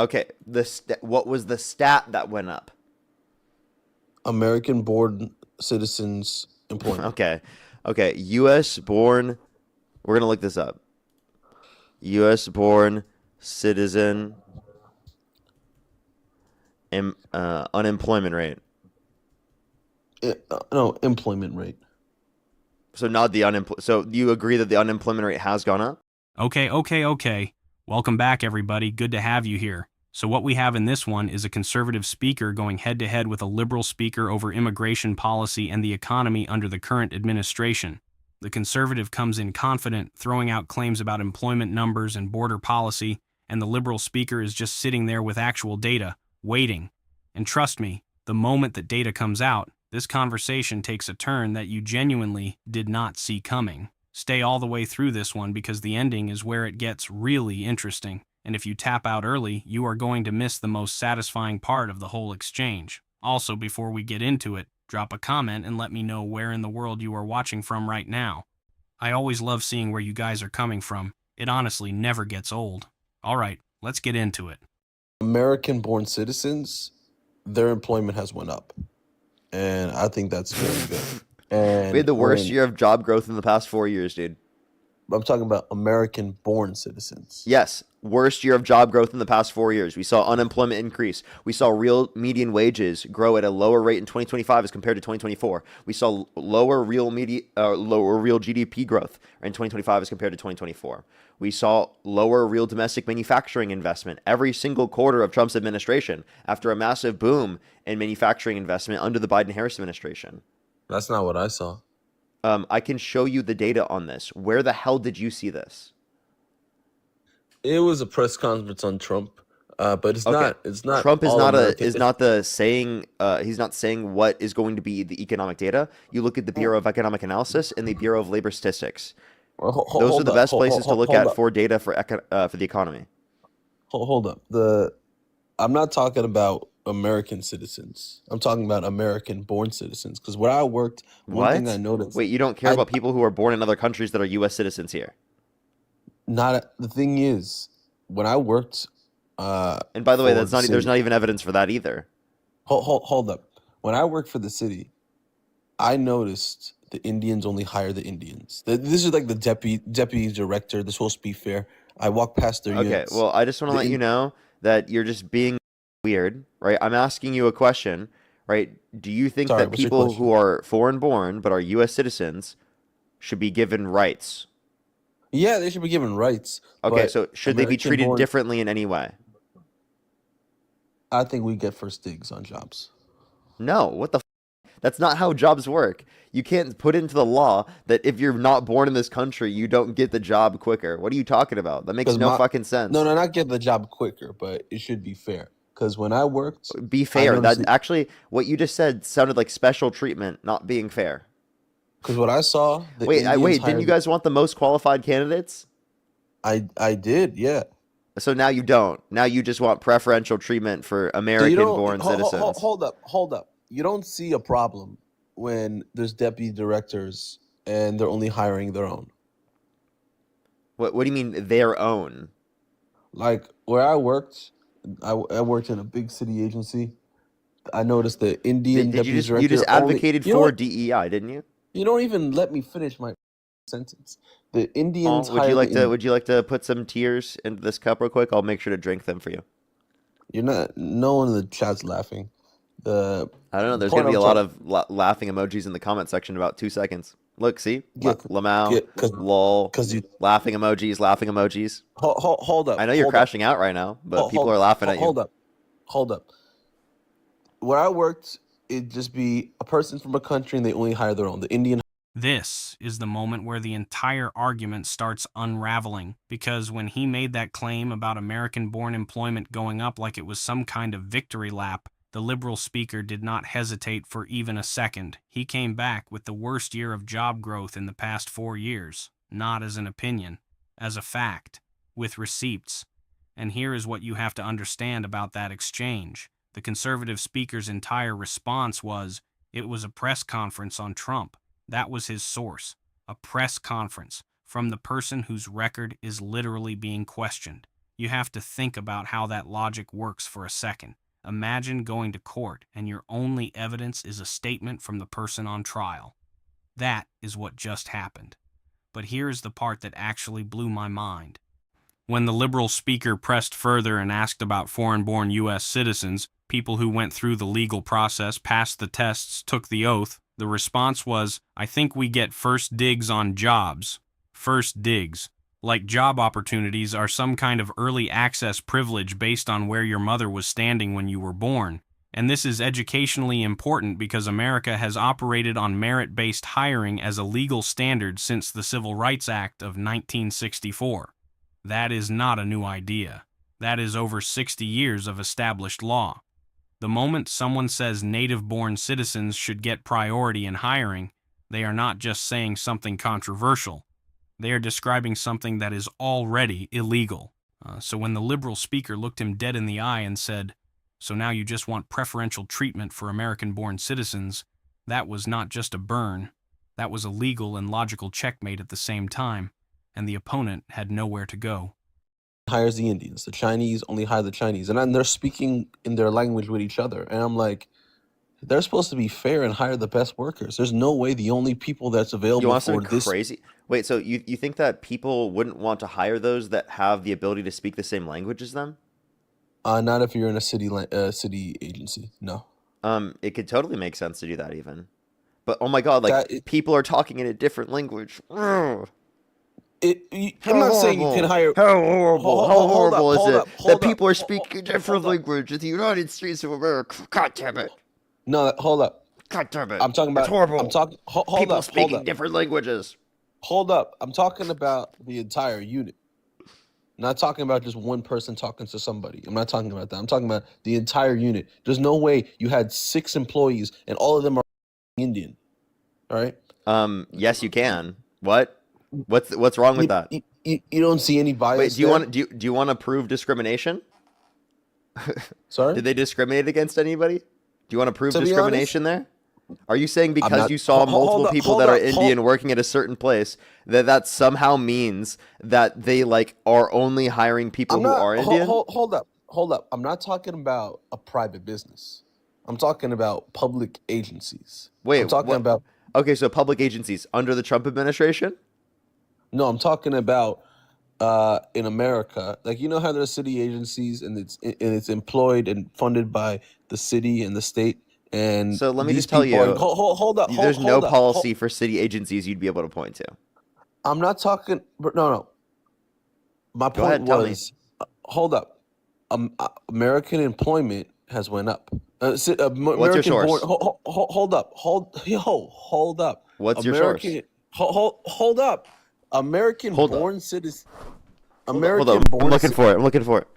Okay, what was the stat that went up? American-born citizens employment. Okay, okay, U.S. born. We're gonna look this up. U.S. born citizen unemployment rate. No, employment rate. So not the unemployment. So do you agree that the unemployment rate has gone up? Okay. Welcome back, everybody. Good to have you here. So what we have in this one is a conservative speaker going head-to-head with a liberal speaker over immigration policy and the economy under the current administration. The conservative comes in confident, throwing out claims about employment numbers and border policy, and the liberal speaker is just sitting there with actual data, waiting. And trust me, the moment that data comes out, this conversation takes a turn that you genuinely did not see coming. Stay all the way through this one because the ending is where it gets really interesting. And if you tap out early, you are going to miss the most satisfying part of the whole exchange. Also, before we get into it, drop a comment and let me know where in the world you are watching from right now. I always love seeing where you guys are coming from. It honestly never gets old. Alright, let's get into it. American-born citizens, their employment has went up. And I think that's very good. We had And the worst year of job growth in the past 4 years, dude. I'm talking about American-born citizens. Yes, worst year of job growth in the past 4 years. We saw unemployment increase. We saw real median wages grow at a lower rate in 2025 as compared to 2024. We saw lower real GDP growth in 2025 as compared to 2024. We saw lower real domestic manufacturing investment every single quarter of Trump's administration after a massive boom in manufacturing investment under the Biden-Harris administration. That's not what I saw. I can show you the data on this. Where the hell did you see this? It was a press conference on Trump, but it's Okay. not. It's not. Trump is all not American. is not the saying. He's not saying what is going to be the economic data. You look at the Bureau of Economic Analysis and the Bureau of Labor Statistics. Those are the best places to look at for data for the economy. Hold up. I'm not talking about American citizens. I'm talking about American-born citizens. Because where I worked, one thing I noticed. Wait, you don't care about people who are born in other countries that are U.S. citizens here? The thing is, when I worked. And by the way, there's not even evidence for that either. Hold up. When I worked for the city, I noticed the Indians only hire the Indians. This is like the deputy director. They're supposed to be fair. I walked past their Okay, units. well, I just want to let you know that you're just being weird, right? I'm asking you a question, right? Do you think Sorry, that what's your people question? who are foreign-born but are U.S. citizens should be given rights? Yeah, they should be given rights. Okay, but so should they be treated American-born- differently in any way? I think we get first digs on jobs. No, what the That's not how jobs work. You can't put into the law that if you're not born in this country, you don't get the job quicker. What are you talking about? That makes no fucking sense. No, not get the job quicker, but it should be fair. Because when I worked, Be fair. That actually, what you just said sounded like special treatment, not being fair. Because what I saw, wait, didn't you guys want the most qualified candidates? I did, yeah. So now you don't. Now you just want preferential treatment for American-born citizens. Hold up. You don't see a problem when there's deputy directors and they're only hiring their own. What do you mean their own? Like where I worked, I worked in a big city agency. I noticed the Indian deputy director. You just advocated for DEI, didn't you? You don't even let me finish my sentence. The Indians. Would you like to put some tears into this cup real quick? I'll make sure to drink them for you. You're not. No one in the chat's laughing. I don't know. There's gonna be a lot of laughing emojis in the comment section in about 2 seconds. Look, see, Lamau, lol, laughing emojis. Hold up. I know you're crashing out right now, but people are laughing at you. Hold up. Where I worked, it'd just be a person from a country and they only hire their own. The Indian. This is the moment where the entire argument starts unraveling, because when he made that claim about American-born employment going up like it was some kind of victory lap, the liberal speaker did not hesitate for even a second. He came back with the worst year of job growth in the past 4 years, not as an opinion, as a fact, with receipts. And here is what you have to understand about that exchange. The conservative speaker's entire response was, it was a press conference on Trump. That was his source, a press conference from the person whose record is literally being questioned. You have to think about how that logic works for a second. Imagine going to court and your only evidence is a statement from the person on trial. That is what just happened. But here's the part that actually blew my mind. When the liberal speaker pressed further and asked about foreign-born U.S. citizens, people who went through the legal process, passed the tests, took the oath, the response was, "I think we get first digs on jobs." First digs. Like job opportunities are some kind of early access privilege based on where your mother was standing when you were born. And this is educationally important because America has operated on merit-based hiring as a legal standard since the Civil Rights Act of 1964. That is not a new idea. That is over 60 years of established law. The moment someone says native-born citizens should get priority in hiring, they are not just saying something controversial. They are describing something that is already illegal. So when the liberal speaker looked him dead in the eye and said, "So now you just want preferential treatment for American-born citizens," that was not just a burn. That was a legal and logical checkmate at the same time, and the opponent had nowhere to go. Hires the Indians. The Chinese only hire the Chinese. And then they're speaking in their language with each other. And I'm like, they're supposed to be fair and hire the best workers. There's no way the only people that's You available want for something this. crazy? Wait, so you think that people wouldn't want to hire those that have the ability to speak the same language as them? Not if you're in a city agency. No. It could totally make sense to do that even. But oh my God, like That it, people are talking in a different language. Ugh. I'm How not saying you can horrible! hire. How horrible! How Hold up, horrible is hold it up, that hold up, people are speaking a different hold up. language in the United States of America? God damn it! No, hold up. God damn it! I'm talking It's about. I'm horrible. talking. Hold People up, hold speaking up, different languages. hold up. I'm talking about the entire unit. Not talking about just one person talking to somebody. I'm not talking about that. I'm talking about the entire unit. There's no way you had 6 employees and all of them are Indian. All right. Yes, you can. What? What's wrong with that? You don't see any Wait, bias do you there? want do you want to prove discrimination? Sorry. Did they discriminate against anybody? Do you want to prove To be honest, discrimination there? Are you saying I'm because not. you saw multiple people that are Hold. Indian working at a certain place that somehow means that they like are only hiring people I'm who not. are Indian? Hold up. I'm not talking about a private business. I'm talking about public agencies. I'm Wait, talking what? about. Okay, so public agencies under the Trump administration? No, I'm talking about in America. Like you know how there's city agencies and it's employed and funded by the city and the state. And So let me these just tell people are you, there's no hold up. policy for city agencies you'd be able to point to. I'm not talking. No. My Go point ahead, tell me. was, hold up. American employment has went up. What's your American born. source? Hold up. Hold up. What's your source? American. Hold up. American Hold up. born citizen. Hold up. American I'm born. looking for it. I'm looking for it.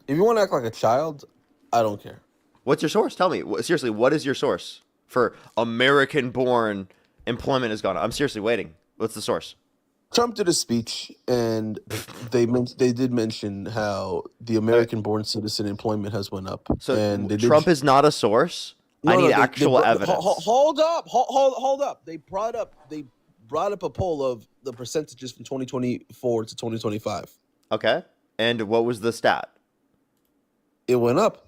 If you want to act like a child, I don't care. What's your source? Tell me. Seriously, what is your source for American-born employment has gone up? I'm seriously waiting. What's the source? Trump did a speech, and they did mention how the Okay, American-born citizen employment has went up, so and they did. Trump is not a source. I No, need they actual evidence. hold up. They brought up a poll of the percentages from 2024 to 2025. Okay. And what was the stat? It went up.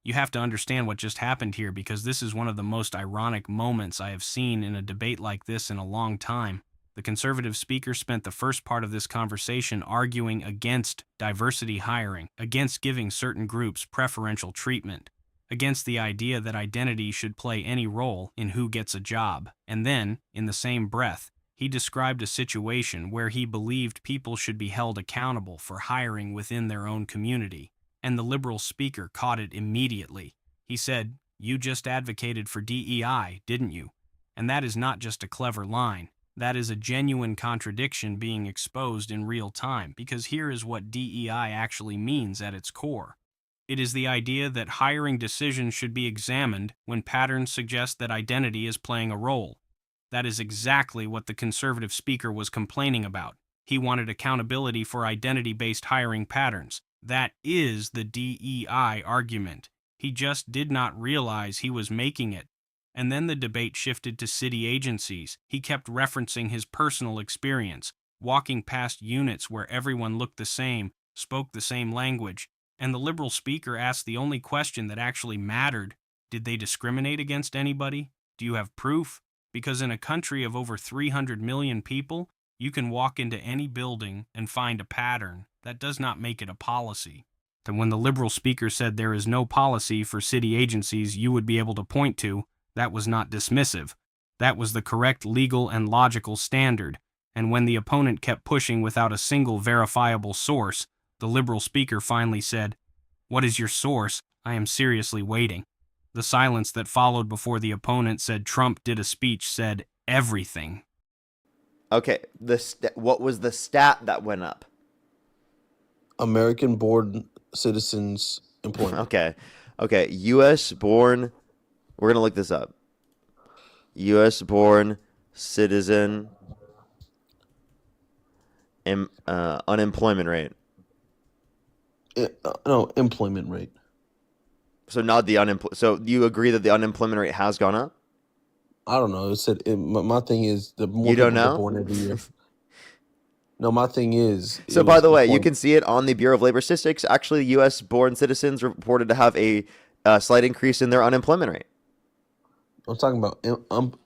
You have to understand what just happened here because this is one of the most ironic moments I have seen in a debate like this in a long time. The conservative speaker spent the first part of this conversation arguing against diversity hiring, against giving certain groups preferential treatment, against the idea that identity should play any role in who gets a job. And then, in the same breath, he described a situation where he believed people should be held accountable for hiring within their own community. And the liberal speaker caught it immediately. He said, "You just advocated for DEI, didn't you?" And that is not just a clever line. That is a genuine contradiction being exposed in real time, because here is what DEI actually means at its core. It is the idea that hiring decisions should be examined when patterns suggest that identity is playing a role. That is exactly what the conservative speaker was complaining about. He wanted accountability for identity-based hiring patterns. That is the DEI argument. He just did not realize he was making it. And then the debate shifted to city agencies. He kept referencing his personal experience. walking past units where everyone looked the same, spoke the same language, and the liberal speaker asked the only question that actually mattered: did they discriminate against anybody? Do you have proof? Because in a country of over 300 million people, you can walk into any building and find a pattern. That does not make it a policy. And when the liberal speaker said there is no policy for city agencies you would be able to point to, that was not dismissive. That was the correct legal and logical standard. And when the opponent kept pushing without a single verifiable source, the liberal speaker finally said, "What is your source? I am seriously waiting." The silence that followed before the opponent said Trump did a speech said everything. Okay, what was the stat that went up? American-born citizens employment. Okay, U.S. born. We're gonna look this up. U.S. born citizen unemployment rate. No, employment rate. So not the unemployment. So do you agree that the unemployment rate has gone up? I don't know. It said my thing is the more You don't people get know? born every year. No, my thing is. So by the way, you can see it on the Bureau of Labor Statistics. Actually, U.S. born citizens reported to have a slight increase in their unemployment rate. I'm talking about.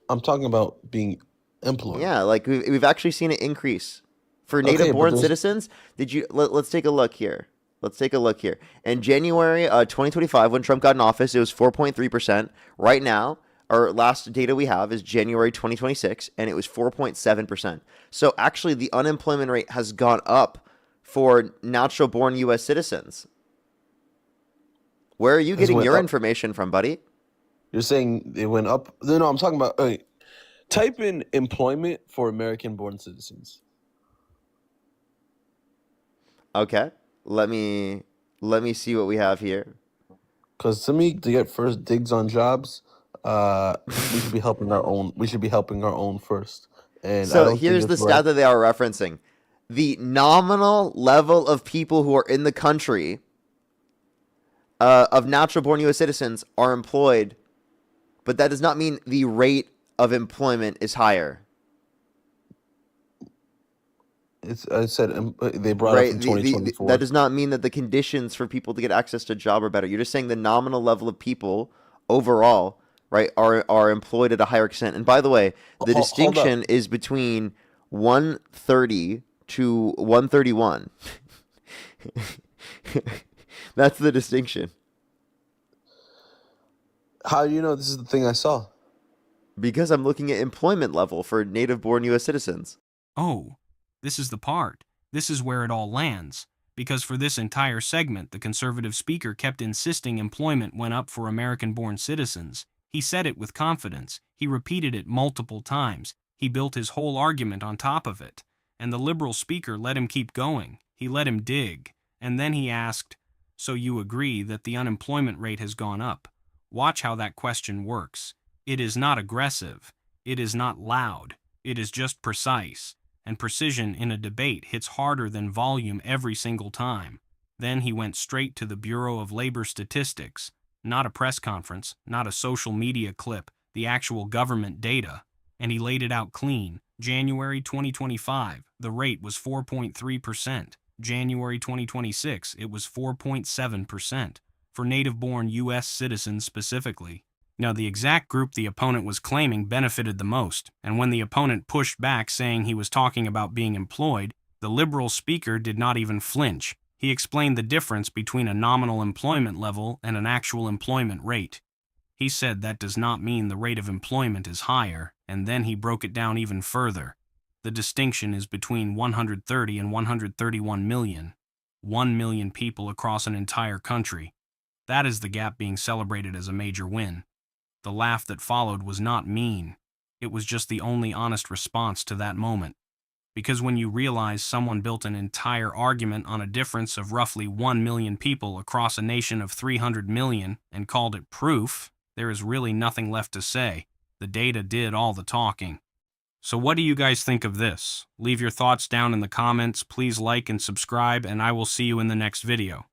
I'm talking about being employed. Yeah, like we've actually seen an increase for Okay, native but born there's- citizens. Let's take a look here. Let's take a look here. In January 2025, when Trump got in office, it was 4.3%. Right now, our last data we have is January 2026, and it was 4.7%. So actually, the unemployment rate has gone up for natural-born U.S. citizens. Where are you Has getting went your up. information from, buddy? You're saying it went up? No, I'm talking about. Type in employment for American-born citizens. Okay, let me see what we have here. Because to me, to get first digs on jobs, we should be helping our own. We should be helping our own first. And I So don't think here's the it's stat right. that they are referencing. The nominal level of people who are in the country of natural-born U.S. citizens are employed, but that does not mean the rate of employment is higher. I said they brought up Right? from That 2024. does not mean that the conditions for people to get access to a job are better. You're just saying the nominal level of people overall, right, are employed at a higher extent. And by the way, the Hold up. distinction is between 130 to 131. That's the distinction. How do you know this is the thing I saw? Because I'm looking at employment level for native-born U.S. citizens. Oh, this is the part. This is where it all lands. Because for this entire segment, the conservative speaker kept insisting employment went up for American-born citizens. He said it with confidence. He repeated it multiple times. He built his whole argument on top of it. And the liberal speaker let him keep going. He let him dig. And then he asked, "So you agree that the unemployment rate has gone up?" Watch how that question works. It is not aggressive. It is not loud. It is just precise. And precision in a debate hits harder than volume every single time. Then he went straight to the Bureau of Labor Statistics. Not a press conference, not a social media clip, the actual government data. And he laid it out clean. January 2025, the rate was 4.3%. January 2026, it was 4.7%. For native-born U.S. citizens specifically. Now, the exact group the opponent was claiming benefited the most, and when the opponent pushed back saying he was talking about being employed, the liberal speaker did not even flinch. He explained the difference between a nominal employment level and an actual employment rate. He said that does not mean the rate of employment is higher, and then he broke it down even further. The distinction is between 130 and 131 million. 1 million people across an entire country. That is the gap being celebrated as a major win. The laugh that followed was not mean. It was just the only honest response to that moment. Because when you realize someone built an entire argument on a difference of roughly 1 million people across a nation of 300 million and called it proof, there is really nothing left to say. The data did all the talking. So what do you guys think of this? Leave your thoughts down in the comments, please like and subscribe, and I will see you in the next video.